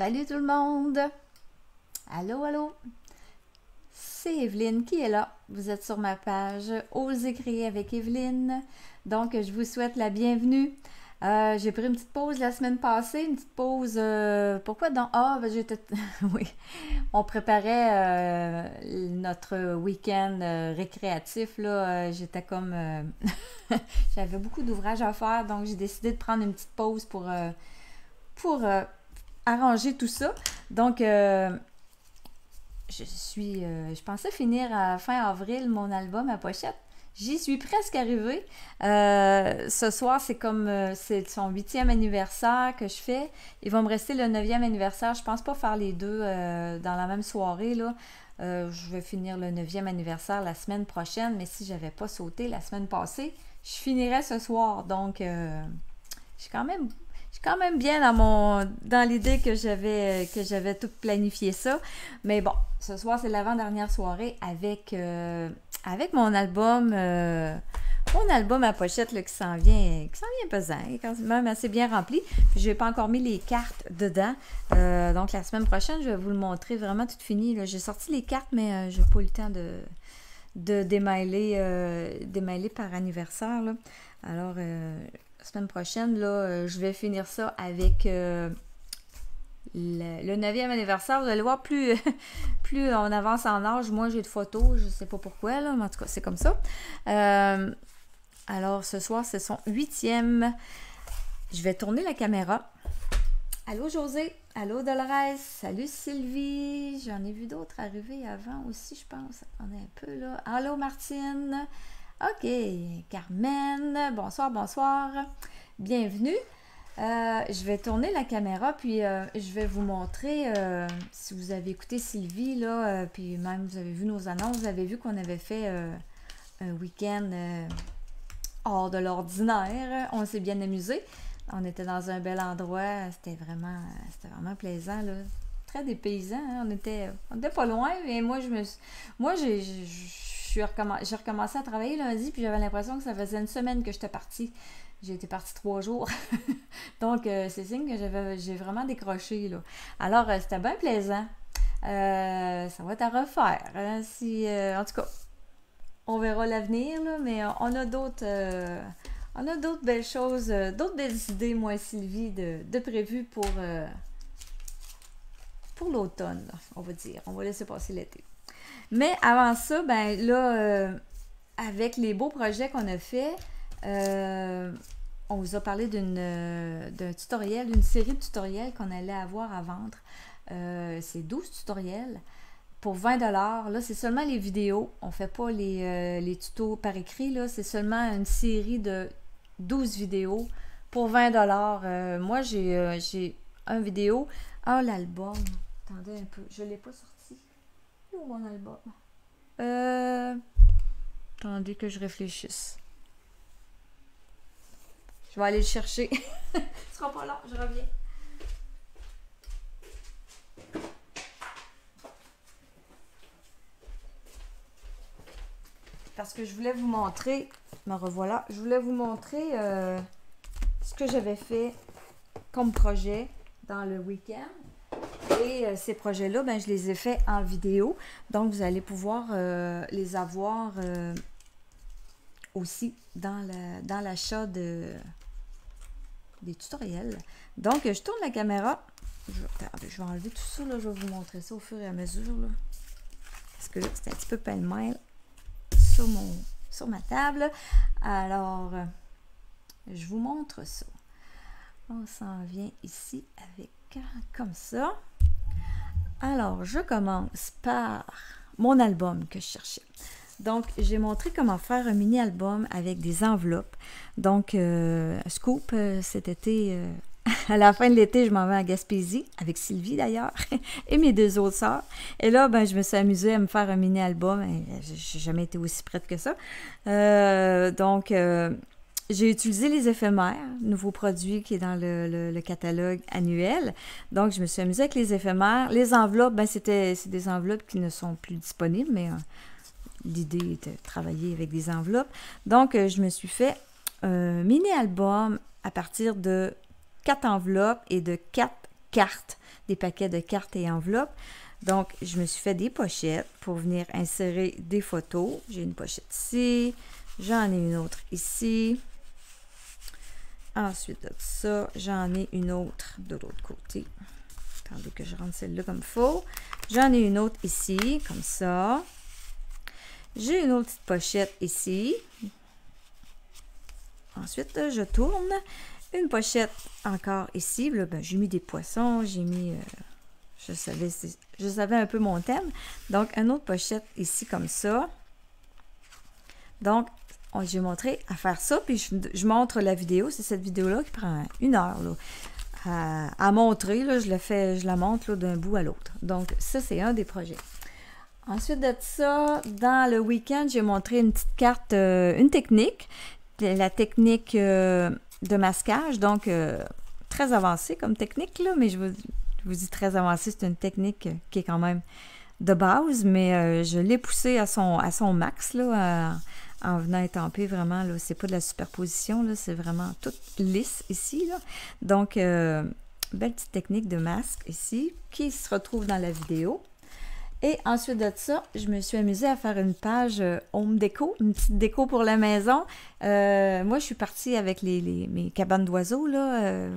Salut tout le monde! Allô, allô! C'est Evelyne qui est là. Vous êtes sur ma page Osez créer avec Evelyne. Donc, je vous souhaite la bienvenue. J'ai pris une petite pause la semaine passée, une petite pause. Pourquoi donc? Ah, ben j'étais. Oui, on préparait notre week-end récréatif. Là, j'étais comme. J'avais beaucoup d'ouvrages à faire, donc j'ai décidé de prendre une petite pause pour arranger tout ça. Donc, je pensais finir à fin avril mon album à pochette. J'y suis presque arrivée. Ce soir, c'est son 8e anniversaire que je fais. Il va me rester le 9e anniversaire. Je pense pas faire les deux dans la même soirée, là. Je vais finir le 9e anniversaire la semaine prochaine, mais si j'avais pas sauté la semaine passée, je finirais ce soir. Donc, je suis quand même bien dans l'idée que j'avais tout planifié ça. Mais bon, ce soir, c'est l'avant-dernière soirée avec mon album à pochette là, qui s'en vient pesant, quand même assez bien rempli. Puis je n'ai pas encore mis les cartes dedans. Donc la semaine prochaine, je vais vous le montrer vraiment tout fini. J'ai sorti les cartes, mais je n'ai pas eu le temps de démêler par anniversaire, là. Alors, la semaine prochaine, là, je vais finir ça avec le 9e anniversaire. Vous allez voir, plus on avance en âge, moins j'ai de photos. Je ne sais pas pourquoi, là, mais en tout cas, c'est comme ça. Alors, ce soir, c'est son 8e. Je vais tourner la caméra. Allô, José. Allô, Dolores. Salut, Sylvie. J'en ai vu d'autres arriver avant aussi, je pense. Attendez un peu, là. Allô, Martine. OK. Carmen. Bonsoir, bonsoir. Bienvenue. Je vais tourner la caméra, puis je vais vous montrer, si vous avez écouté Sylvie, là, puis même vous avez vu nos annonces, vous avez vu qu'on avait fait un week-end hors de l'ordinaire. On s'est bien amusé. On était dans un bel endroit. C'était vraiment plaisant, là. Très dépaysant, hein? On était pas loin, mais j'ai recommencé à travailler lundi, puis j'avais l'impression que ça faisait une semaine que j'étais partie. J'ai été partie 3 jours. Donc, c'est signe que j'ai vraiment décroché, là. Alors, c'était bien plaisant. Ça va être à refaire, hein, en tout cas, on verra l'avenir, là, mais on a d'autres belles choses, d'autres belles idées, moi et Sylvie, de prévues pour l'automne, là, on va dire. On va laisser passer l'été. Mais avant ça, ben là, avec les beaux projets qu'on a fait, on vous a parlé d'un tutoriel, d'une série de tutoriels qu'on allait avoir à vendre. C'est 12 tutoriels pour 20 $. Là, c'est seulement les vidéos. On ne fait pas les tutos par écrit. Là, c'est seulement une série de 12 vidéos pour 20 $. Moi, j'ai un vidéo. Ah, l'album. Attendez un peu. Je ne l'ai pas sorti. Où est mon album? Attendez que je réfléchisse. Je vais aller le chercher. Ce sera pas long, je reviens. Parce que je voulais vous montrer, me revoilà, je voulais vous montrer ce que j'avais fait comme projet dans le week-end. Et ces projets-là, ben, je les ai faits en vidéo. Donc, vous allez pouvoir les avoir aussi dans l'achat des tutoriels. Donc, je tourne la caméra. Je vais enlever tout ça, là. Je vais vous montrer ça au fur et à mesure, là. Parce que là, c'est un petit peu pêle-mêle sur ma table. Alors, je vous montre ça. On s'en vient ici avec comme ça. Alors, je commence par mon album que je cherchais. Donc, j'ai montré comment faire un mini-album avec des enveloppes. Donc, scoop, cet été, à la fin de l'été, je m'en vais à Gaspésie, avec Sylvie d'ailleurs, et mes 2 autres sœurs. Et là, ben, je me suis amusée à me faire un mini-album. J'ai jamais été aussi prête que ça. Donc, j'ai utilisé les éphémères, nouveau produit qui est dans le catalogue annuel. Donc, je me suis amusée avec les éphémères. Les enveloppes, ben, c'est des enveloppes qui ne sont plus disponibles, mais l'idée était de travailler avec des enveloppes. Donc, je me suis fait un mini-album à partir de 4 enveloppes et de 4 cartes, des paquets de cartes et enveloppes. Donc, je me suis fait des pochettes pour venir insérer des photos. J'ai une pochette ici, j'en ai une autre ici. Ensuite de ça, j'en ai une autre de l'autre côté. Attendez que je rentre celle-là comme il faut. J'en ai une autre ici, comme ça. J'ai une autre petite pochette ici. Ensuite, je tourne. Une pochette encore ici. Là, ben, j'ai mis des poissons, j'ai mis... je savais un peu mon thème. Donc, une autre pochette ici comme ça. Donc, j'ai montré à faire ça, puis je montre la vidéo. C'est cette vidéo-là qui prend 1 heure là, à montrer. Là, je la montre d'un bout à l'autre. Donc, ça, c'est un des projets. Ensuite de ça, dans le week-end, j'ai montré une petite carte, une technique. La technique de masquage. Donc, très avancée comme technique, là, mais je vous dis très avancée. C'est une technique qui est quand même de base, mais je l'ai poussée à son max, là, en venant étamper vraiment, là, c'est pas de la superposition, là, c'est vraiment tout lisse ici, là. Donc, belle petite technique de masque ici, qui se retrouve dans la vidéo. Et ensuite de ça, je me suis amusée à faire une page home déco, une petite déco pour la maison. Moi, je suis partie avec mes cabanes d'oiseaux, là.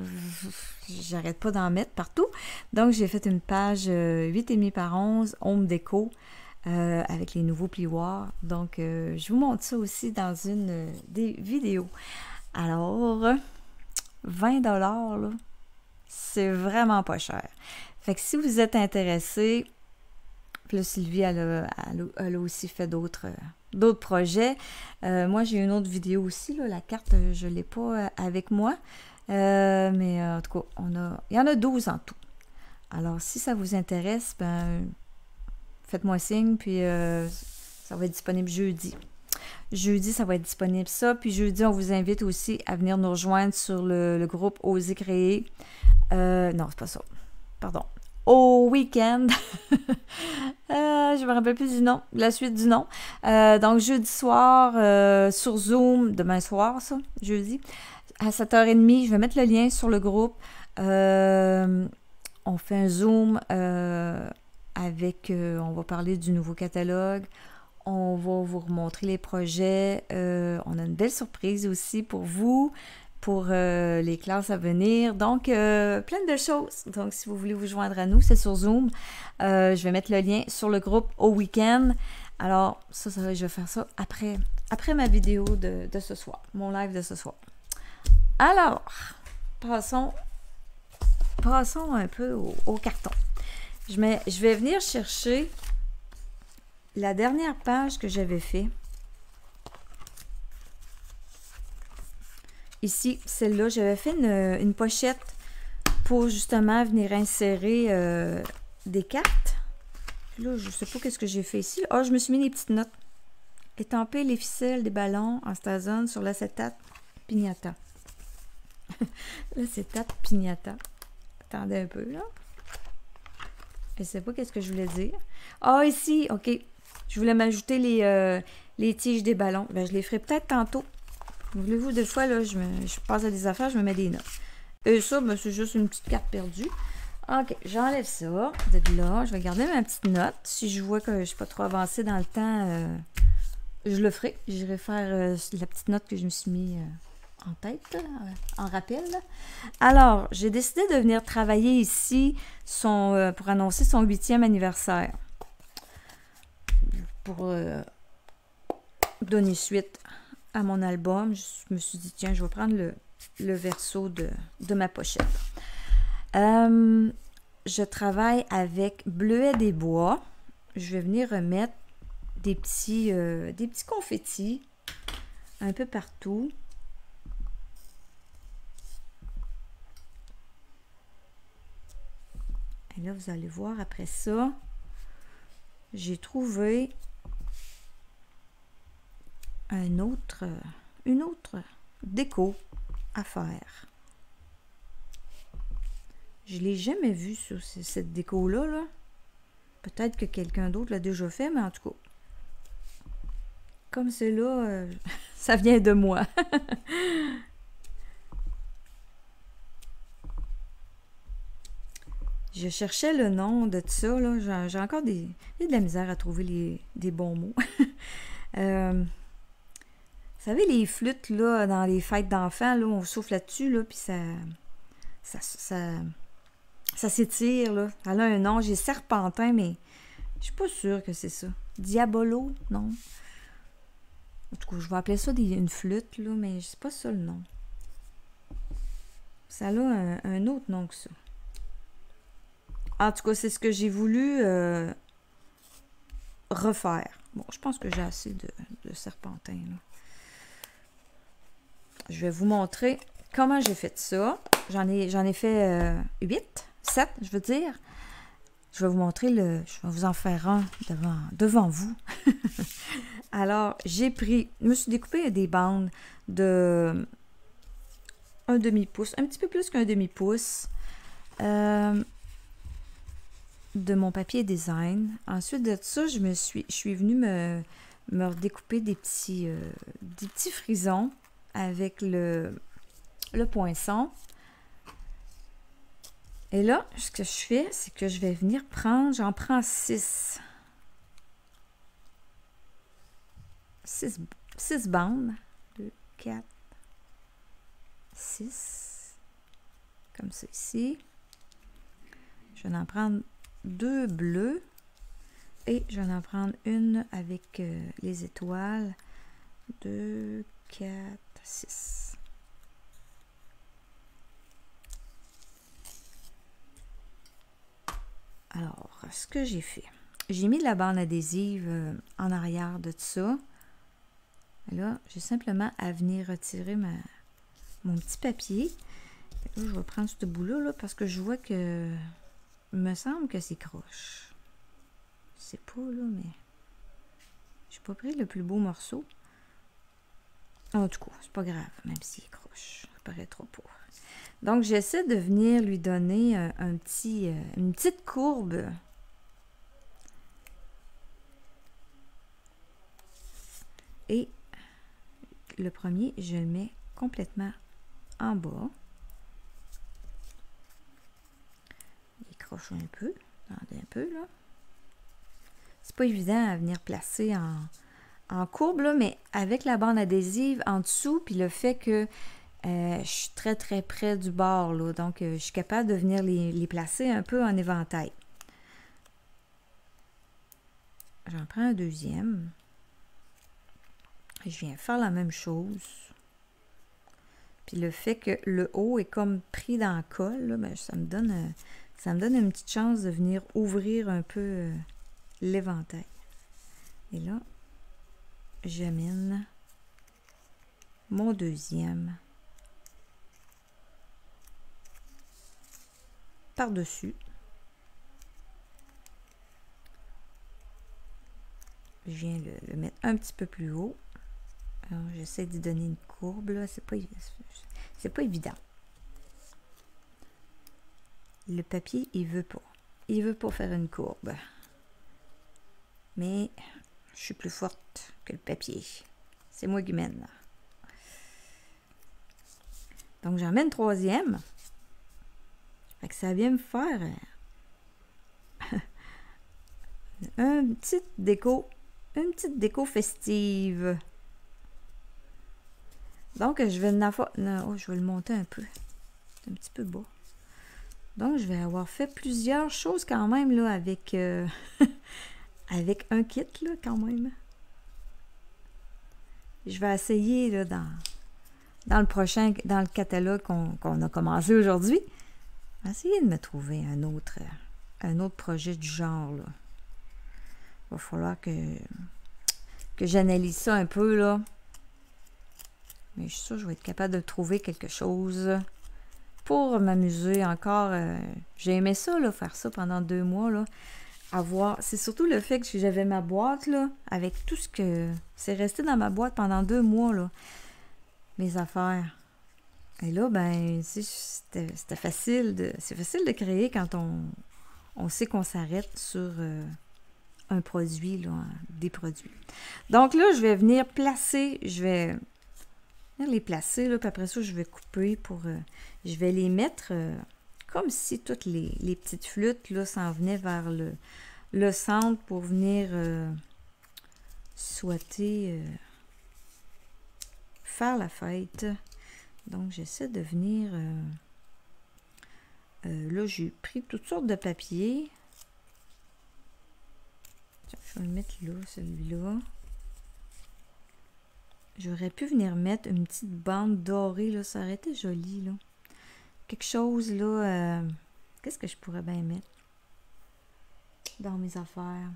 J'arrête pas d'en mettre partout. Donc, j'ai fait une page 8,5 par 11, home déco, avec les nouveaux plioirs. Donc, je vous montre ça aussi dans une des vidéos. Alors, 20 $, là, c'est vraiment pas cher. Fait que si vous êtes intéressé, puis là, Sylvie, elle a aussi fait d'autres projets. Moi, j'ai une autre vidéo aussi, là, la carte, je ne l'ai pas avec moi. Mais en tout cas, il y en a 12 en tout. Alors, si ça vous intéresse, ben faites-moi signe, puis ça va être disponible jeudi. Jeudi, ça va être disponible ça. Puis jeudi, on vous invite aussi à venir nous rejoindre sur le groupe Oser créer. Non, c'est pas ça. Pardon. Au week-end. Je me rappelle plus du nom, la suite du nom. Donc, jeudi soir, sur Zoom, demain soir, ça, jeudi, à 7h30, je vais mettre le lien sur le groupe. On fait un Zoom avec, on va parler du nouveau catalogue. On va vous remontrer les projets. On a une belle surprise aussi pour vous, pour les classes à venir. Donc, plein de choses. Donc, si vous voulez vous joindre à nous, c'est sur Zoom. Je vais mettre le lien sur le groupe au week-end. Alors, ça, je vais faire ça après ma vidéo de ce soir, mon live de ce soir. Alors, passons un peu au carton. Je vais venir chercher la dernière page que j'avais fait. Ici, celle-là, j'avais fait une pochette pour justement venir insérer des cartes. Là, je ne sais pas qu'est-ce que j'ai fait ici. Ah, je me suis mis des petites notes. Étamper les ficelles des ballons en stazone sur l'acétate pignata. L'acétate pignata. Attendez un peu, là. Je ne sais pas qu'est-ce que je voulais dire. Ah, ici, OK. Je voulais m'ajouter les tiges des ballons. Ben, je les ferai peut-être tantôt. Voulez-vous, des fois, là, je passe à des affaires, je me mets des notes. Et ça, ben, c'est juste une petite carte perdue. OK, j'enlève ça de là. Je vais garder ma petite note. Si je vois que je ne suis pas trop avancée dans le temps, je le ferai. J'irai faire la petite note que je me suis mis en tête, en rappel. Alors, j'ai décidé de venir travailler ici pour annoncer son 8e anniversaire. Pour donner suite à mon album, je me suis dit, tiens, je vais prendre le verso de ma pochette. Je travaille avec Bleuet des Bois. Je vais venir remettre des petits confettis un peu partout. Et là, vous allez voir après ça, j'ai trouvé une autre déco à faire. Je ne l'ai jamais vue sur cette déco-là. Là. Peut-être que quelqu'un d'autre l'a déjà fait, mais en tout cas, comme c'est là, ça vient de moi. Je cherchais le nom de tout ça, là. J'ai encore de la misère à trouver des bons mots. Vous savez, les flûtes, là, dans les fêtes d'enfants, là, on souffle là-dessus, là, puis ça s'étire, là. Elle a un nom, j'ai serpentin, mais je suis pas sûre que c'est ça. Diabolo, non. En tout cas, je vais appeler ça une flûte, là, mais c'est pas ça le nom. Ça a un autre nom que ça. En tout cas, c'est ce que j'ai voulu refaire. Bon, je pense que j'ai assez de serpentin, là. Je vais vous montrer comment j'ai fait ça. J'en ai fait 7, je veux dire. Je vais vous montrer je vais vous en faire un devant vous. Alors, je me suis découpé des bandes de 1 demi-pouce, un petit peu plus qu'un demi-pouce de mon papier design. Ensuite de ça, je suis venue me redécouper des petits frisons avec le poinçon. Et là, ce que je fais, c'est que je vais venir j'en prends 6. 6 bandes. 2, 4, 6. Comme ça ici. Je vais en prendre 2 bleus. Et je vais en prendre une avec les étoiles. 2, 4, 6. Alors, ce que j'ai fait, j'ai mis de la bande adhésive en arrière de tout ça. Et là, j'ai simplement à venir retirer mon petit papier. Et là, je vais prendre ce bout-là là, parce que je vois que il me semble que c'est croche. Je sais pas, là, mais j'ai pas pris le plus beau morceau. En tout cas, c'est pas grave, même s'il est croche. Ça paraît trop pour. Donc, j'essaie de venir lui donner une petite courbe. Et le premier, je le mets complètement en bas. Il croche un peu. Attendez un peu, là. C'est pas évident à venir placer en courbe, là, mais avec la bande adhésive en dessous, puis le fait que je suis très très près du bord, là, donc je suis capable de venir les placer un peu en éventail. J'en prends un deuxième. Je viens faire la même chose. Puis le fait que le haut est comme pris dans le col, là, ben, ça me donne une petite chance de venir ouvrir un peu l'éventail. Et là, j'amène mon deuxième par-dessus. Je viens le mettre un petit peu plus haut. Alors, j'essaie d'y donner une courbe, là. C'est pas évident. Le papier, il veut pas. Il veut pas faire une courbe. Mais je suis plus forte que le papier. C'est moi qui mène. Donc, j'en mets une troisième. Fait que ça vient me faire une petite déco festive. Donc, je vais je vais le monter un peu. C'est un petit peu bas. Donc, je vais avoir fait plusieurs choses quand même, là, avec, avec un kit, là, quand même. Je vais essayer, là, dans le catalogue qu'on a commencé aujourd'hui, essayer de me trouver un autre projet du genre, là. Il va falloir que j'analyse ça un peu, là. Mais je suis sûre que je vais être capable de trouver quelque chose pour m'amuser encore. J'ai aimé ça, là, faire ça pendant 2 mois, là. C'est surtout le fait que j'avais ma boîte, là, avec tout ce que... C'est resté dans ma boîte pendant 2 mois, là, mes affaires. Et là, ben, c'était facile c'est facile de créer quand on sait qu'on s'arrête sur un produit, là, des produits. Donc là, je vais venir placer, les placer, là, puis après ça, je vais couper je vais les mettre comme si toutes les petites flûtes là s'en venaient vers le centre pour venir souhaiter faire la fête. Donc, j'essaie de venir... là, j'ai pris toutes sortes de papiers. Tiens, je vais le mettre là, celui-là. J'aurais pu venir mettre une petite bande dorée, là. Ça aurait été joli, là. Quelque chose, là... qu'est-ce que je pourrais bien mettre dans mes affaires?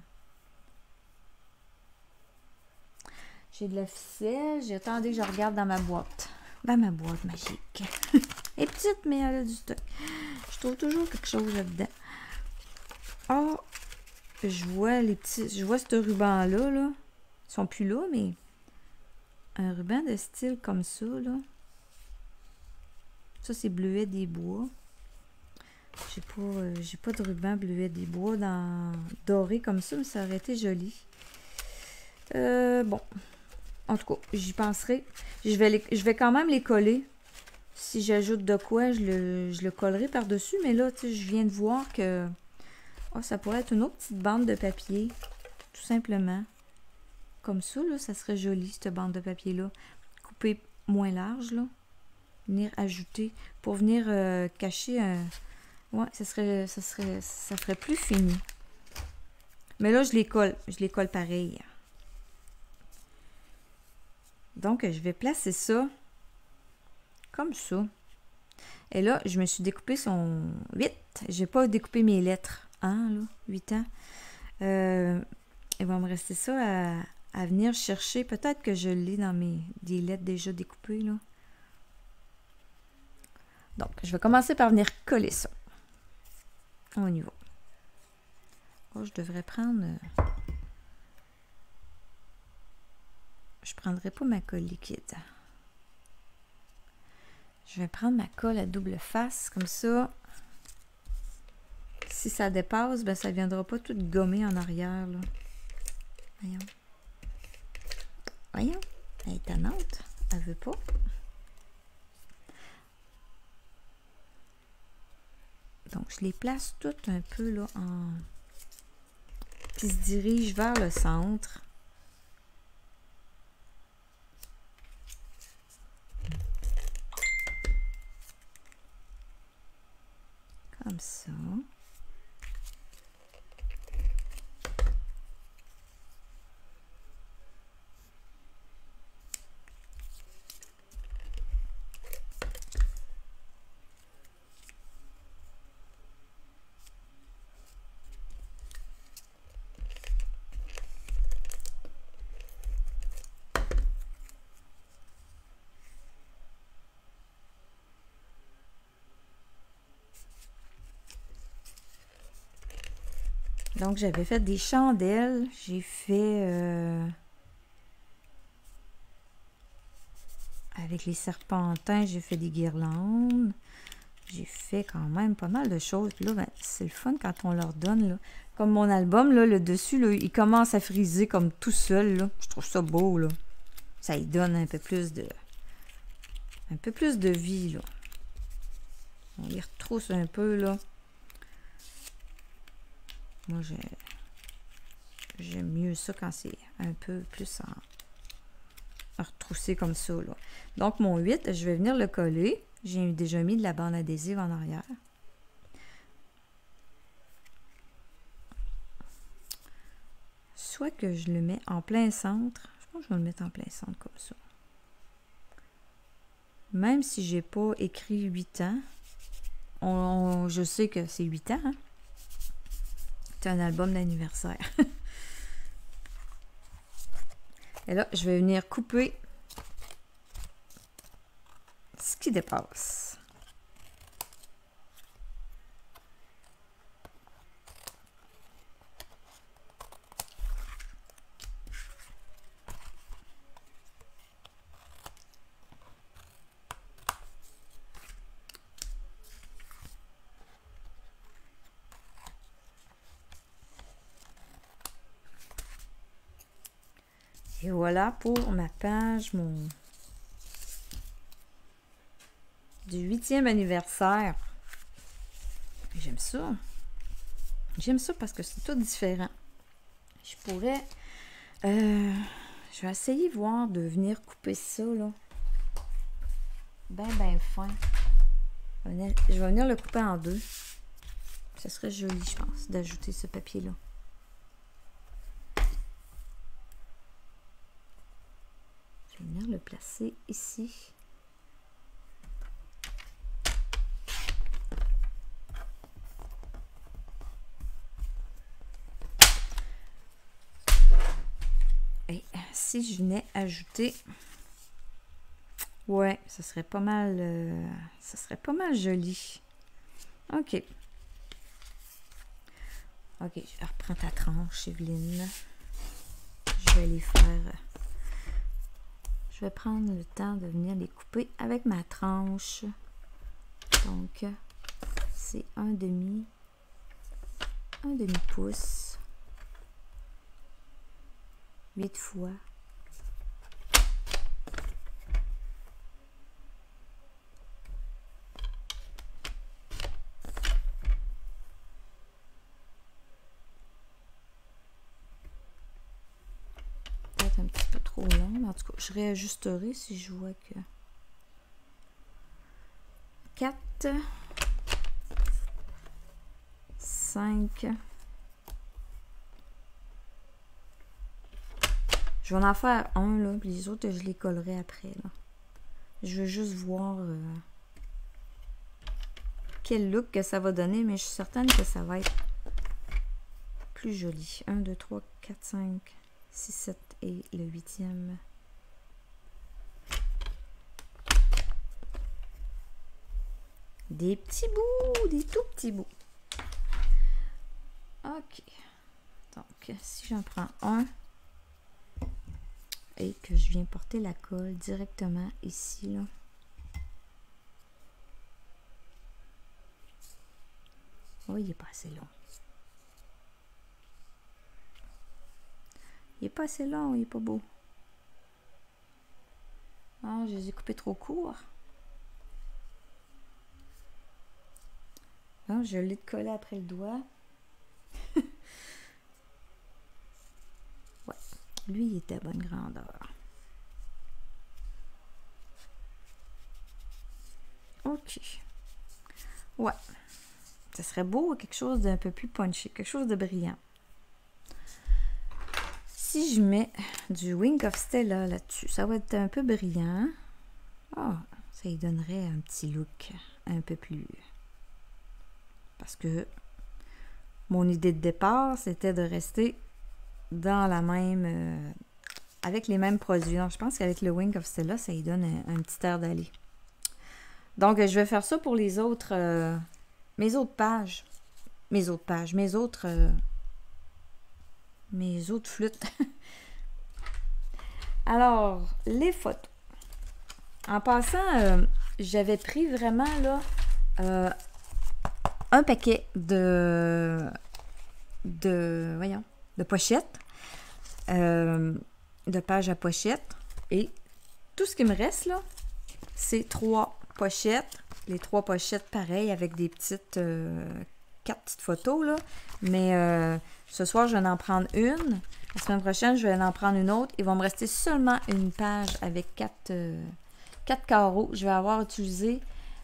J'ai de la ficelle. Attendez que je regarde dans ma boîte. Dans ma boîte magique. Elle est petite, mais elle a du stock. Je trouve toujours quelque chose là-dedans. Oh! Je vois les petits... Je vois ce ruban-là, là. Ils sont plus là, mais... Un ruban de style comme ça, là. Ça, c'est Bleuet des Bois. J'ai pas de ruban Bleuet des Bois doré comme ça, mais ça aurait été joli. Bon. En tout cas, j'y penserai. Je vais quand même les coller. Si j'ajoute de quoi, je le collerai par-dessus. Mais là, tu sais, je viens de voir que... Oh, ça pourrait être une autre petite bande de papier. Tout simplement. Comme ça, là, ça serait joli, cette bande de papier-là. Coupée moins large, là. Venir ajouter. Pour venir cacher un... Ouais, ça ferait plus fini. Mais là, je les colle. Je les colle pareil. Donc, je vais placer ça comme ça. Et là, je me suis découpé son 8. J'ai pas découpé mes lettres. Hein, là, 8 ans. Il va me rester ça à venir chercher. Peut-être que je l'ai dans des lettres déjà découpées, là. Donc, je vais commencer par venir coller ça. On y va. Oh, je devrais prendre... Je prendrai pas ma colle liquide. Je vais prendre ma colle à double face, comme ça. Si ça dépasse, ben ça ne viendra pas tout gommer en arrière, là. Voyons. Voyons. Elle est tannante. Elle veut pas. Donc, je les place toutes un peu, là, qui se dirigent vers le centre. Comme ça. Donc, j'avais fait des chandelles. J'ai fait... avec les serpentins, j'ai fait des guirlandes. J'ai fait quand même pas mal de choses. Puis là, ben, c'est le fun quand on leur donne, là. Comme mon album, là, le dessus, là, il commence à friser comme tout seul, là. Je trouve ça beau, là. Ça y donne un peu plus de vie, là. On les retrousse un peu, là. Moi, j'aime mieux ça quand c'est un peu plus en retroussé comme ça, là. Donc, mon 8, je vais venir le coller. J'ai déjà mis de la bande adhésive en arrière. Soit que je le mets en plein centre. Je pense que je vais le mettre en plein centre comme ça. Même si j'ai pas écrit 8 ans, je sais que c'est 8 ans, hein? C'est un album d'anniversaire. Et là, je vais venir couper ce qui dépasse. Et voilà pour ma page, du 8e anniversaire. ça. J'aime ça parce que c'est tout différent. Je pourrais... je vais essayer de voir de venir couper ça, là. Ben fin. Je vais venir le couper en deux. Ça serait joli, je pense, d'ajouter ce papier-là. Je vais venir le placer ici. Et si je venais ajouter... Ouais, ça serait pas mal joli. OK. OK, je reprends ta tranche, Evelyne. Je vais les faire... Je vais prendre le temps de venir les couper avec ma tranche. Donc, c'est un demi-pouce. 8 fois. Un petit peu trop long, mais en tout cas, je réajusterai si je vois que 4 5 je vais en faire un là, puis les autres je les collerai après là. Je veux juste voir quel look que ça va donner, mais je suis certaine que ça va être plus joli. 1 2 3 4 5 6 7 et le 8e. Des petits bouts, des tout petits bouts. OK. Donc, si j'en prends un et que je viens porter la colle directement ici, là. Oh, il n'est pas assez long. Il n'est pas assez long, il n'est pas beau. Ah, je les ai coupés trop courts. Ah, je l'ai collé après le doigt. Ouais, lui, il était à bonne grandeur. OK. Ouais. Ça serait beau, quelque chose d'un peu plus punchy, quelque chose de brillant. Si je mets du Wink of Stella là-dessus, ça va être un peu brillant. Oh, ça y donnerait un petit look un peu plus... Parce que mon idée de départ, c'était de rester dans la même... avec les mêmes produits. Donc, je pense qu'avec le Wink of Stella, ça y donne un petit air d'aller. Donc, je vais faire ça pour les autres... mes autres pages. Mes autres flûtes. Alors, les photos. En passant, j'avais pris vraiment là un paquet de pochettes, de pages à pochettes. Et tout ce qui me reste là, c'est 3 pochettes. Les 3 pochettes pareilles avec des petites 4 petites photos là. Mais ce soir, je vais en prendre une. La semaine prochaine, je vais en prendre une autre. Il va me rester seulement une page avec 4 carreaux. Je vais avoir utilisé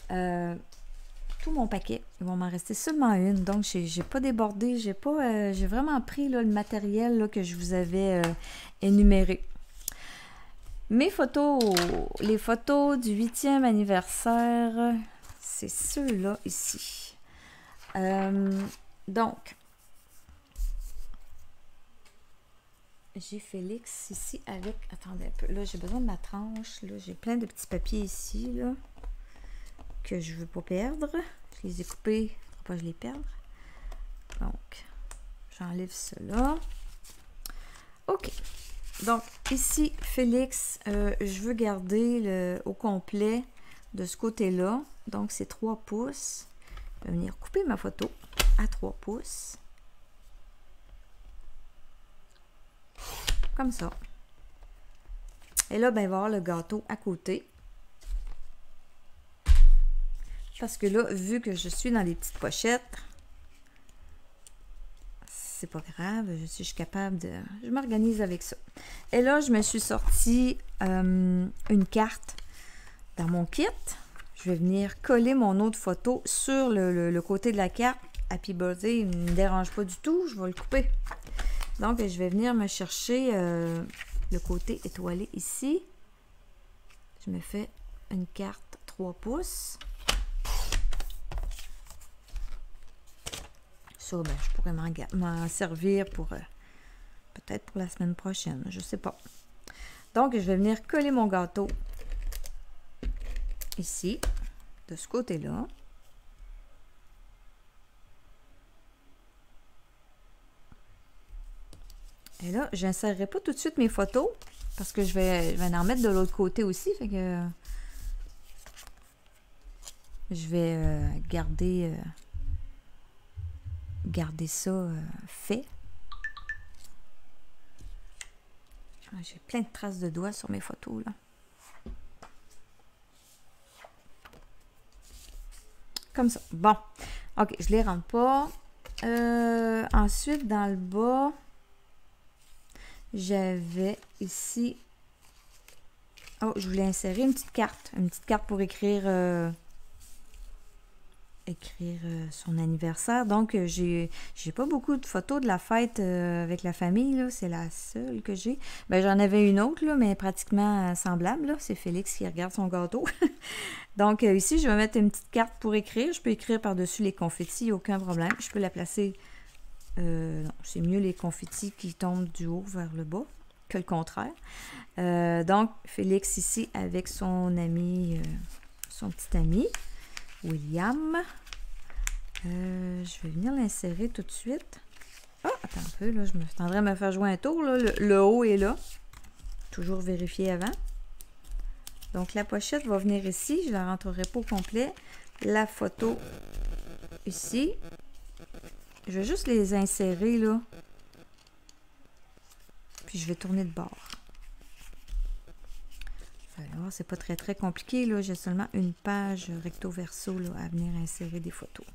tout mon paquet. Il va m'en rester seulement une. Donc, j'ai pas débordé. J'ai vraiment pris là, le matériel là, que je vous avais énuméré. Mes photos, les photos du 8e anniversaire, c'est ceux-là ici. Donc, j'ai Félix ici avec... Attendez un peu. Là, j'ai besoin de ma tranche. Là, j'ai plein de petits papiers ici, là, que je veux pas perdre. Je les ai coupés pour pas que je les perde. Donc, j'enlève cela. OK. Donc, ici, Félix, je veux garder au complet de ce côté-là. Donc, c'est 3 pouces. Je vais venir couper ma photo à 3 pouces. Comme ça. Et là, ben, il va y avoir le gâteau à côté. Parce que là, vu que je suis dans les petites pochettes, c'est pas grave, je suis capable de... Je m'organise avec ça. Et là, je me suis sorti une carte dans mon kit. Je vais venir coller mon autre photo sur le côté de la carte. Happy Birthday, il ne me dérange pas du tout, je vais le couper. Donc, je vais venir me chercher le côté étoilé ici. Je me fais une carte 3 pouces. Ça, ben, je pourrais m'en servir pour peut-être pour la semaine prochaine, je sais pas. Donc, je vais venir coller mon gâteau ici, de ce côté-là. Et là, je n'insérerai pas tout de suite mes photos parce que je vais en mettre de l'autre côté aussi. Fait que je vais garder ça fait. J'ai plein de traces de doigts sur mes photos là. Comme ça. Bon. OK, je les rentre pas. Ensuite, dans le bas, j'avais ici... Oh, je voulais insérer une petite carte. Une petite carte pour écrire son anniversaire. Donc, j'ai pas beaucoup de photos de la fête avec la famille. C'est la seule que j'ai. Ben, j'en avais une autre, là, mais pratiquement semblable. C'est Félix qui regarde son gâteau. Donc, ici, je vais mettre une petite carte pour écrire. Je peux écrire par-dessus les confettis, aucun problème. Je peux la placer... non, c'est mieux les confettis qui tombent du haut vers le bas que le contraire. Donc, Félix ici avec son ami, son petit ami, William. Je vais venir l'insérer tout de suite. Ah, attends un peu, là, je me tendrais à me faire jouer un tour. Là. Le haut est là. Toujours vérifier avant. Donc, la pochette va venir ici. Je ne la rentrerai pas au complet. La photo ici. Je vais juste les insérer, là. Puis, je vais tourner de bord. Alors, c'est pas très, très compliqué, là. J'ai seulement une page recto-verso, là, à venir insérer des photos.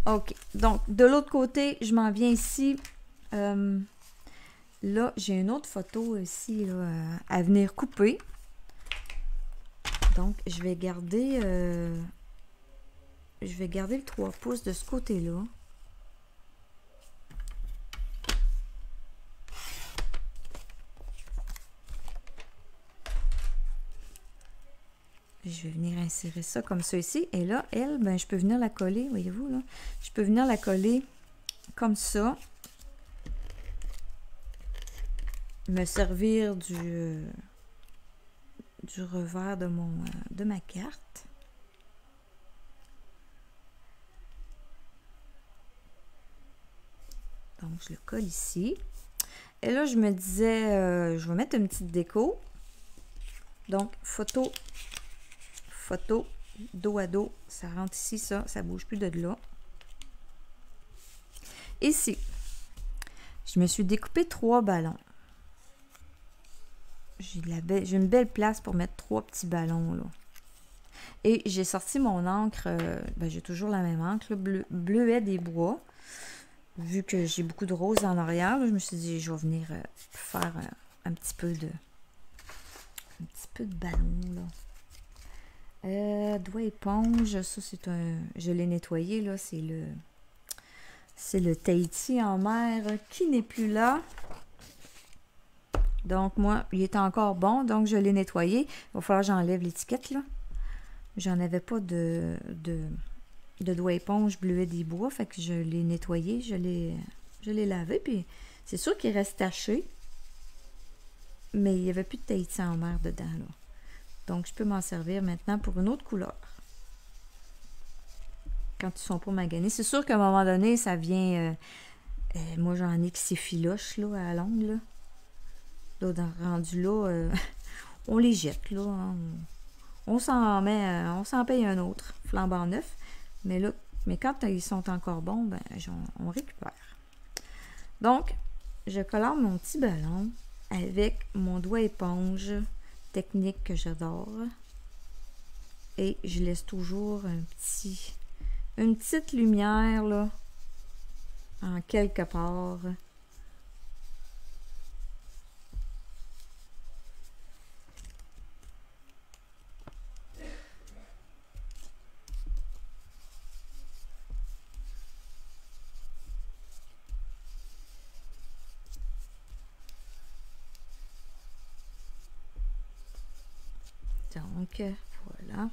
OK. Donc, de l'autre côté, je m'en viens ici. Là, j'ai une autre photo ici, là, à venir couper. Donc, je vais garder le 3 pouces de ce côté-là. Je vais venir insérer ça comme ça ici. Et là, elle, ben, je peux venir la coller, voyez-vous, là. Je peux venir la coller comme ça. Me servir du revers de ma carte. Donc, je le colle ici. Et là, je me disais, je vais mettre une petite déco. Donc, photo, dos à dos. Ça rentre ici, ça bouge plus de là. Ici, je me suis découpé 3 ballons. J'ai une belle place pour mettre 3 petits ballons, là. Et j'ai sorti mon encre, ben, j'ai toujours la même encre, là, Bleuet des Bois. Vu que j'ai beaucoup de rose en arrière, là, je me suis dit, je vais venir faire un petit peu de ballon, là. Doigt éponge, ça c'est je l'ai nettoyé, là, c'est le Tahiti en mer qui n'est plus là. Donc, moi, il est encore bon, donc je l'ai nettoyé. Il va falloir que j'enlève l'étiquette, là. J'en avais pas de doigt éponge Bleuet des Bois, fait que je l'ai nettoyé, je l'ai lavé, puis c'est sûr qu'il reste taché, mais il n'y avait plus de Tahiti en mer dedans, là. Donc, je peux m'en servir maintenant pour une autre couleur. Quand ils sont pas maganés. C'est sûr qu'à un moment donné, ça vient... moi, j'en ai qui s'effilochent, là, à l'ongle, là. Là, rendu là, on les jette, là. Hein. On s'en paye un autre, flambant neuf. Mais là, quand ils sont encore bons, ben, on récupère. Donc, je colore mon petit ballon avec mon doigt éponge technique que j'adore. Et je laisse toujours une petite lumière, là, en quelque part. Donc, voilà.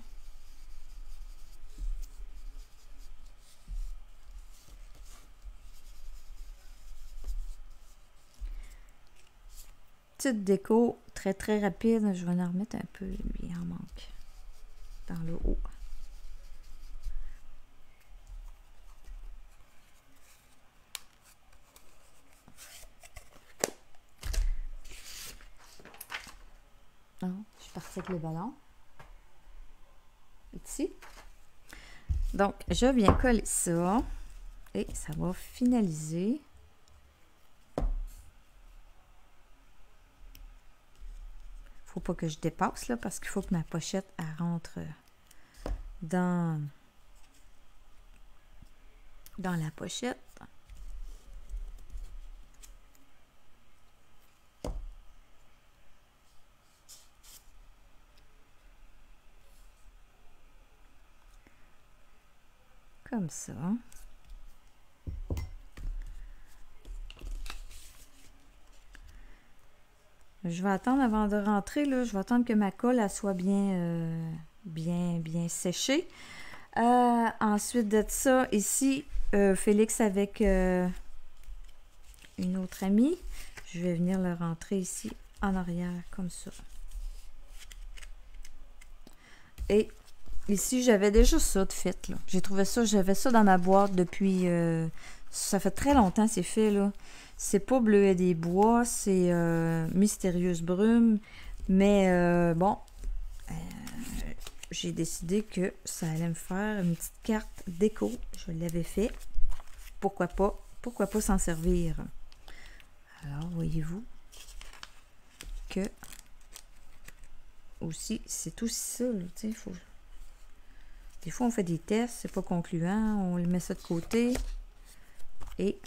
Petite déco très très rapide. Je vais en remettre un peu, il en manque dans le haut. Non, je suis partie avec le ballon. Ici. Donc, je viens coller ça. Et ça va finaliser. Faut pas que je dépasse là parce qu'il faut que ma pochette elle rentre dans la pochette. Comme ça. Je vais attendre avant de rentrer, là. Je vais attendre que ma colle elle soit bien séchée. Ensuite de ça, ici, Félix avec une autre amie. Je vais venir le rentrer ici en arrière, comme ça. Et ici, j'avais déjà ça de fait, là. J'ai trouvé ça, j'avais ça dans ma boîte depuis... ça fait très longtemps, c'est fait, là. C'est pas Bleuet des Bois, c'est Mystérieuse Brume. Mais bon, j'ai décidé que ça allait me faire une petite carte déco. Je l'avais fait. Pourquoi pas s'en servir? Alors, voyez-vous que aussi, c'est aussi ça, là, tu sais, des fois, on fait des tests, c'est pas concluant, on le met ça de côté et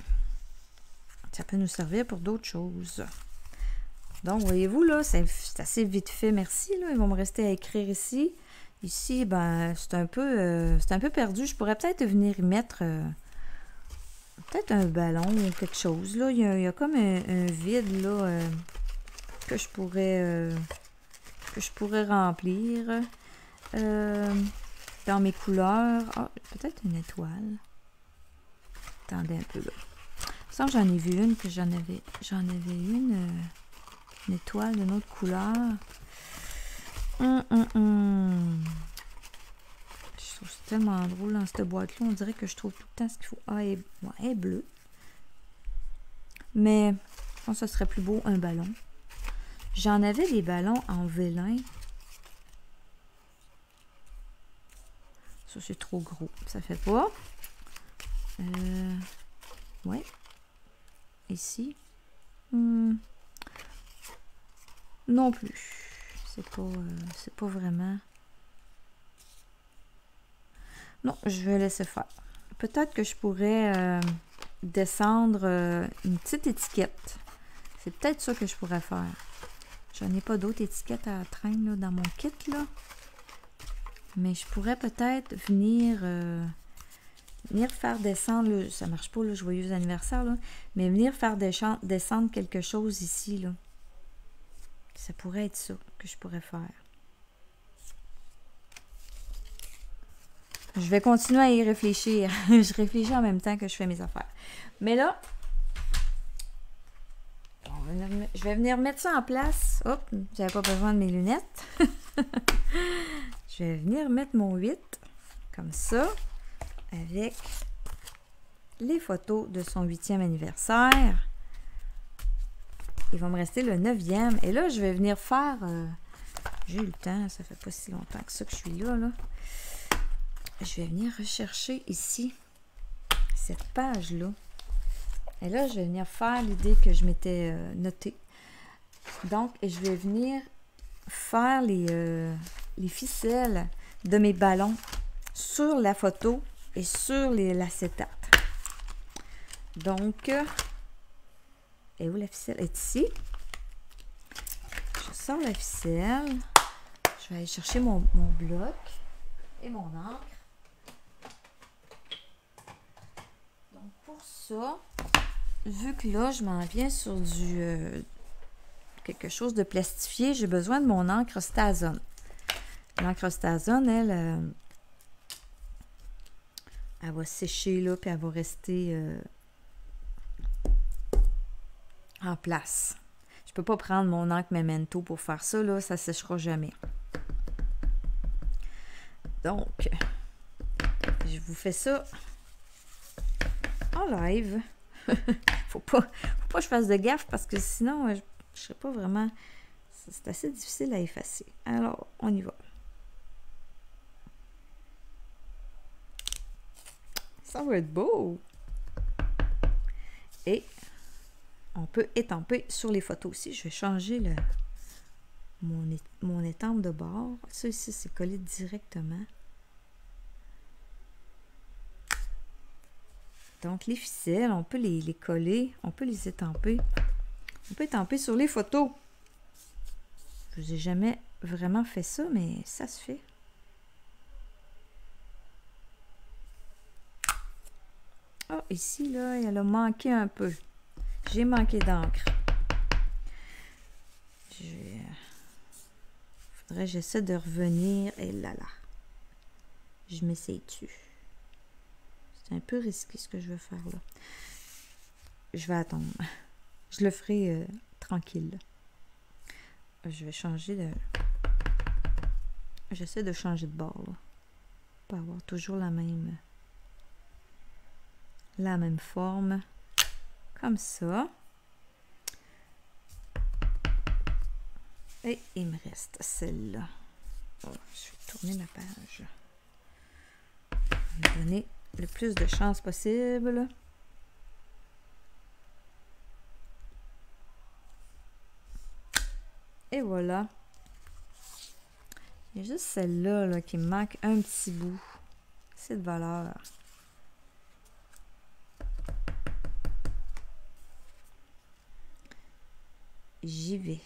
ça peut nous servir pour d'autres choses. Donc, voyez-vous, là, c'est assez vite fait, merci, là. Ils vont me rester à écrire ici. Ici, ben, c'est un peu perdu. Je pourrais peut-être venir y mettre peut-être un ballon ou quelque chose, là. Il y a comme un vide, là, que je pourrais remplir. Dans mes couleurs. Ah, peut-être une étoile. Attendez un peu là. Ça, j'en ai vu une que j'en avais une étoile d'une autre couleur. Je trouve ça tellement drôle dans cette boîte-là. On dirait que je trouve tout le temps ce qu'il faut. Ah, elle est bleue. Mais je pense que ce serait plus beau un ballon. J'en avais des ballons en vélin. Ça, c'est trop gros. Ça fait pas. Ouais. Ici. Non plus. C'est pas vraiment. Non, je vais laisser faire. Peut-être que je pourrais descendre une petite étiquette. C'est peut-être ça que je pourrais faire. J'en ai pas d'autres étiquettes à traîner là, dans mon kit, là. Mais je pourrais peut-être venir faire descendre, là, ça marche pas, le joyeux anniversaire, là, mais venir faire descendre quelque chose ici, là. Ça pourrait être ça que je pourrais faire. Je vais continuer à y réfléchir. Je réfléchis en même temps que je fais mes affaires. Mais là, je vais venir mettre ça en place. Hop, j'avais pas besoin de mes lunettes. Je vais venir mettre mon 8, comme ça, avec les photos de son 8e anniversaire. Il va me rester le 9e. Et là, je vais venir faire... j'ai eu le temps, ça fait pas si longtemps que ça que je suis là, là. Je vais venir rechercher ici, cette page-là. Et là, je vais venir faire l'idée que je m'étais notée. Donc, je vais venir faire les ficelles de mes ballons sur la photo et sur l'acétate. Donc, et où la ficelle? Est ici. Je sors la ficelle. Je vais aller chercher mon bloc et mon encre. Donc, pour ça, vu que là, je m'en viens sur du quelque chose de plastifié, j'ai besoin de mon encre Stazone. L'encre Stazone, elle va sécher là, puis elle va rester en place. Je peux pas prendre mon encre Memento pour faire ça, là, ça séchera jamais. Donc, je vous fais ça en live. Faut pas que je fasse de gaffe parce que sinon, je serais pas vraiment... C'est assez difficile à effacer. Alors, on y va. Ça va être beau! Et on peut étamper sur les photos aussi. Je vais changer mon étampe de bord. Ça ici, c'est collé directement. Donc, les ficelles, on peut les coller, on peut les étamper. On peut étamper sur les photos. Je vous ai jamais vraiment fait ça, mais ça se fait. Ah, ici, là, elle a manqué un peu. J'ai manqué d'encre. Faudrait que j'essaie de revenir. Et là, là. Je m'essaye dessus. C'est un peu risqué ce que je veux faire là. Je vais attendre. Je le ferai tranquille. Je vais changer de... J'essaie de changer de bord là. Pour avoir toujours la même forme. Comme ça. Et il me reste celle-là. Oh, je vais tourner la page. Je vais donner le plus de chance possible. Et voilà. Il y a juste celle-là là, qui me manque un petit bout. C'est de valeur. J'y vais.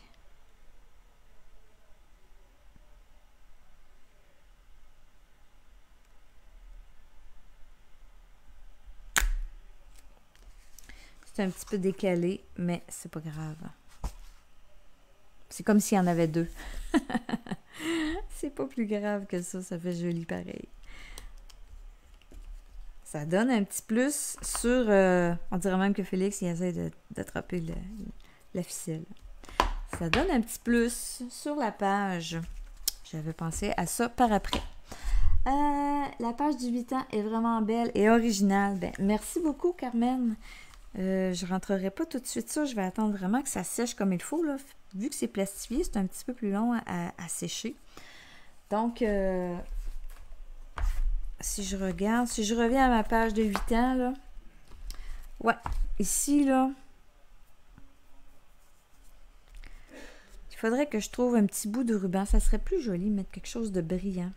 C'est un petit peu décalé, mais c'est pas grave. C'est comme s'il y en avait deux. C'est pas plus grave que ça fait joli pareil. Ça donne un petit plus sur... on dirait même que Félix il essaie d'attraper la ficelle. Ça donne un petit plus sur la page. J'avais pensé à ça par après. La page du 8 ans est vraiment belle et originale. Ben, merci beaucoup, Carmen. Je ne rentrerai pas tout de suite ça. Je vais attendre vraiment que ça sèche comme il faut. Là. Vu que c'est plastifié, c'est un petit peu plus long à sécher. Donc, si je regarde, si je reviens à ma page de 8 ans, là, ouais, ici, là, il faudrait que je trouve un petit bout de ruban. Ça serait plus joli de mettre quelque chose de brillant.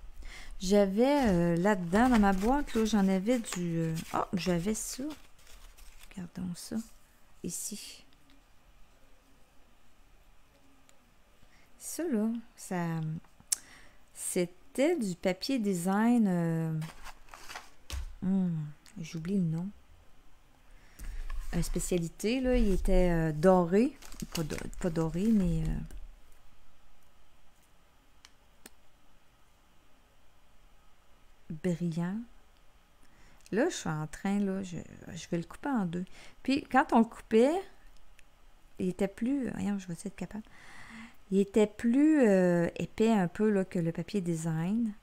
J'avais là-dedans, dans ma boîte, là, j'en avais du... oh, j'avais ça. Regardons ça. Ici. Ça, là, ça... C'était du papier design... j'oublie le nom. Une spécialité, là, il était doré. Pas doré, mais... brillant. Là, je suis en train, là, je vais le couper en deux. Puis, quand on le coupait, il était plus... Voyons, je vais essayer d'être capable. Il était plus épais un peu là, que le papier design.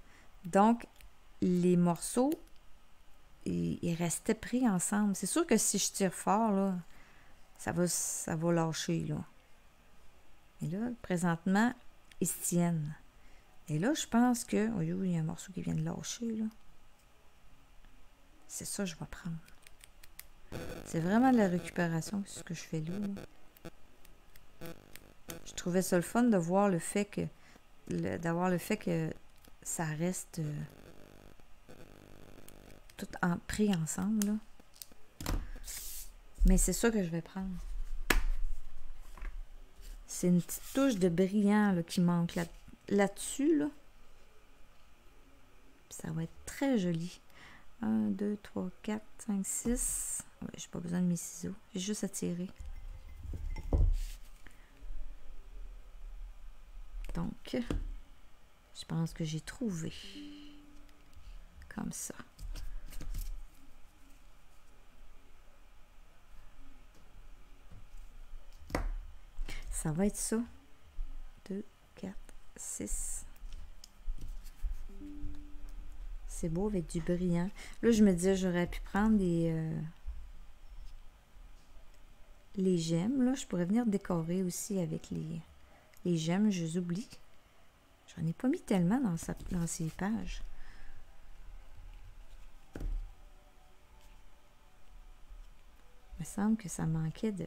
Donc, les morceaux, ils restaient pris ensemble. C'est sûr que si je tire fort, là, ça va lâcher, là. Et là, présentement, ils se tiennent. Et là, je pense que... Oh, il y a un morceau qui vient de lâcher, là. C'est ça que je vais prendre. C'est vraiment de la récupération, ce que je fais là. Je trouvais ça le fun de voir le fait que... d'avoir le fait que ça reste tout pris ensemble, là. Mais c'est ça que je vais prendre. C'est une petite touche de brillant là, qui manque là-dessus. Là. Ça va être très joli. 1, 2, 3, 4, 5, 6. Ouais, j'ai pas besoin de mes ciseaux. J'ai juste à tirer. Donc, je pense que j'ai trouvé. Comme ça. Ça va être ça. 2, 4, 6. C'est beau avec du brillant. Là, je me disais, j'aurais pu prendre les gemmes. Là, je pourrais venir décorer aussi avec les gemmes. Je les oublie. J'en ai pas mis tellement dans ces pages. Il me semble que ça manquait de...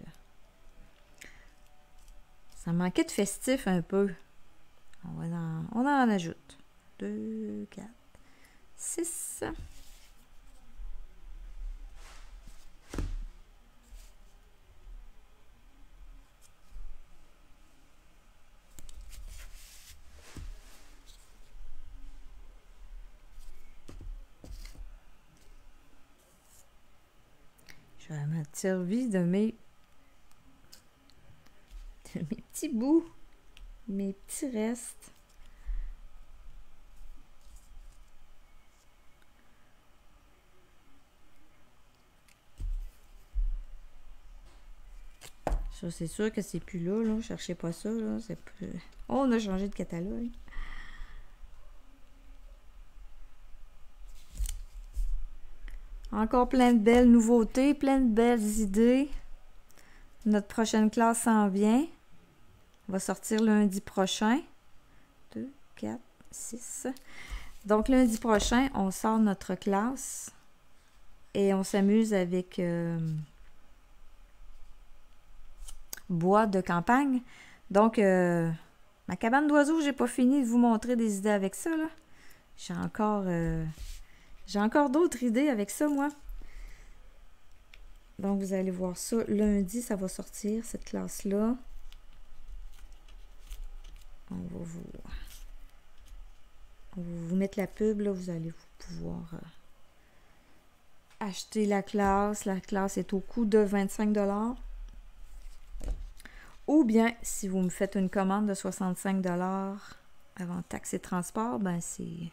Ça manquait de festif un peu. On en ajoute. 2, 4, 6. Je vais m'en servir de mes petits bouts, mes petits restes. Ça, c'est sûr que c'est plus là, là. Cherchez pas ça, là. C'est plus... Oh, on a changé de catalogue. Encore plein de belles nouveautés, plein de belles idées. Notre prochaine classe s'en vient. On va sortir lundi prochain. 2, 4, 6. Donc, lundi prochain, on sort notre classe. Et on s'amuse avec bois de campagne. Donc, ma cabane d'oiseaux, j'ai pas fini de vous montrer des idées avec ça, là. J'ai encore d'autres idées avec ça, moi. Donc, vous allez voir ça. Lundi, ça va sortir, cette classe-là. On va vous mettre la pub, là. Vous allez pouvoir acheter la classe. La classe est au coût de 25 $. Ou bien, si vous me faites une commande de 65 $ avant taxe et transport, ben c'est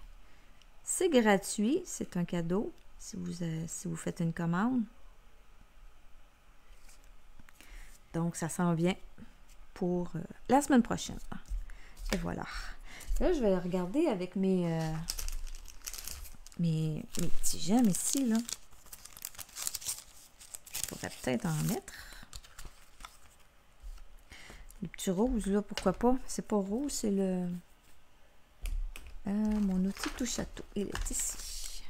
gratuit. C'est un cadeau si vous faites une commande. Donc, ça s'en vient pour la semaine prochaine. Et voilà. Là, je vais regarder avec mes petits gemmes ici, là. Je pourrais peut-être en mettre. Le petit rose, là, pourquoi pas? C'est pas rose, c'est le... mon outil touche à tout. Il est ici.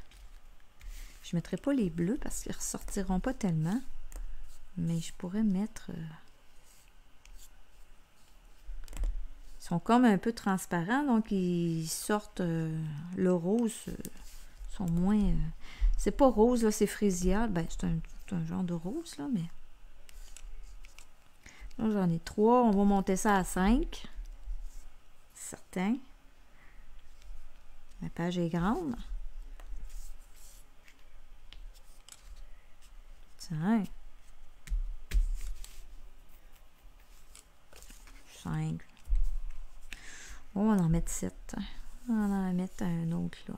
Je ne mettrai pas les bleus parce qu'ils ne ressortiront pas tellement. Mais je pourrais mettre... Ils sont comme un peu transparents, donc ils sortent... le rose sont moins... c'est pas rose, là, c'est frésial. Ben, c'est un genre de rose, là, mais... Là, j'en ai 3. On va monter ça à 5. Certain. La page est grande. Tiens. 5. On va en mettre 7. On va en mettre un autre là.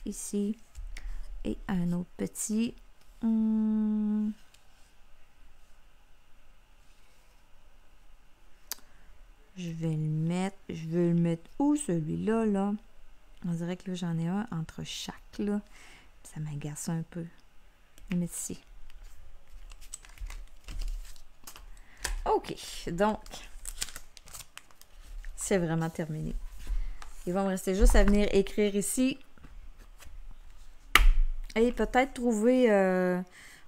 Ici. Et un autre petit. Je vais le mettre où celui-là, là? On dirait que là, j'en ai un entre chaque, là. Ça m'agace un peu. Je vais le mettre ici. OK. Donc, c'est vraiment terminé. Il va me rester juste à venir écrire ici. Et peut-être trouver...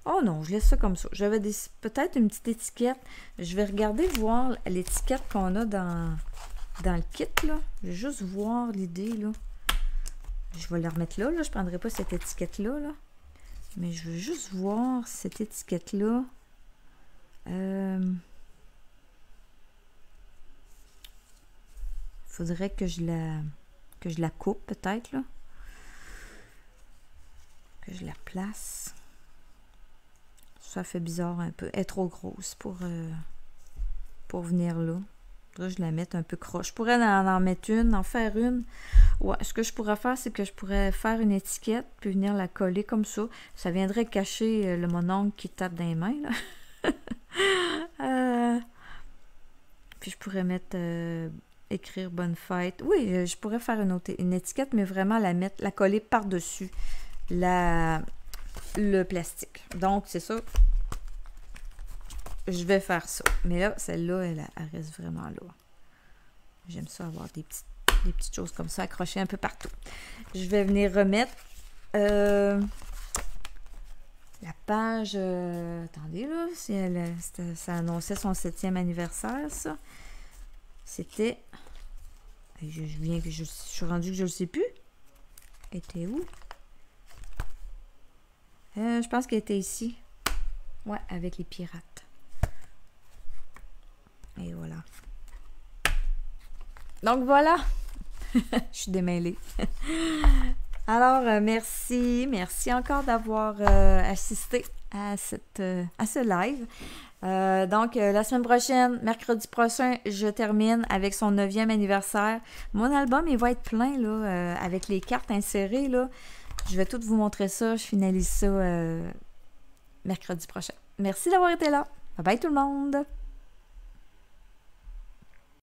Oh non, je laisse ça comme ça. J'avais peut-être une petite étiquette. Je vais regarder, voir l'étiquette qu'on a dans le kit, là. Je vais juste voir l'idée, là. Je vais la remettre là, là. Je ne prendrai pas cette étiquette-là, là. Mais je veux juste voir cette étiquette-là. Faudrait que je la coupe peut-être, là. Que je la place. Ça fait bizarre un peu. Elle est trop grosse pour venir là. Faudrait que je la mette un peu croche. Je pourrais en mettre une, en faire une. Ouais, ce que je pourrais faire, c'est que je pourrais faire une étiquette puis venir la coller comme ça. Ça viendrait cacher le mononcle qui tape dans les mains, là. Puis je pourrais mettre écrire bonne fête. Oui, je pourrais faire une étiquette, mais vraiment la coller par-dessus le plastique. Donc, c'est ça. Je vais faire ça. Mais là, celle-là, elle reste vraiment là. J'aime ça avoir des petites choses comme ça accrochées un peu partout. Je vais venir remettre la page... attendez, là. Ça annonçait son 7e anniversaire, ça. C'était... Je suis rendue que je ne sais plus. Elle était où? Je pense qu'elle était ici. Ouais, avec les pirates. Et voilà. Donc voilà. Je suis démêlée. Alors, merci. Merci encore d'avoir assisté à ce live. Donc, la semaine prochaine, mercredi prochain, je termine avec son 9e anniversaire. Mon album, il va être plein, là, avec les cartes insérées, là. Je vais tout vous montrer ça. Je finalise ça mercredi prochain. Merci d'avoir été là. Bye bye tout le monde!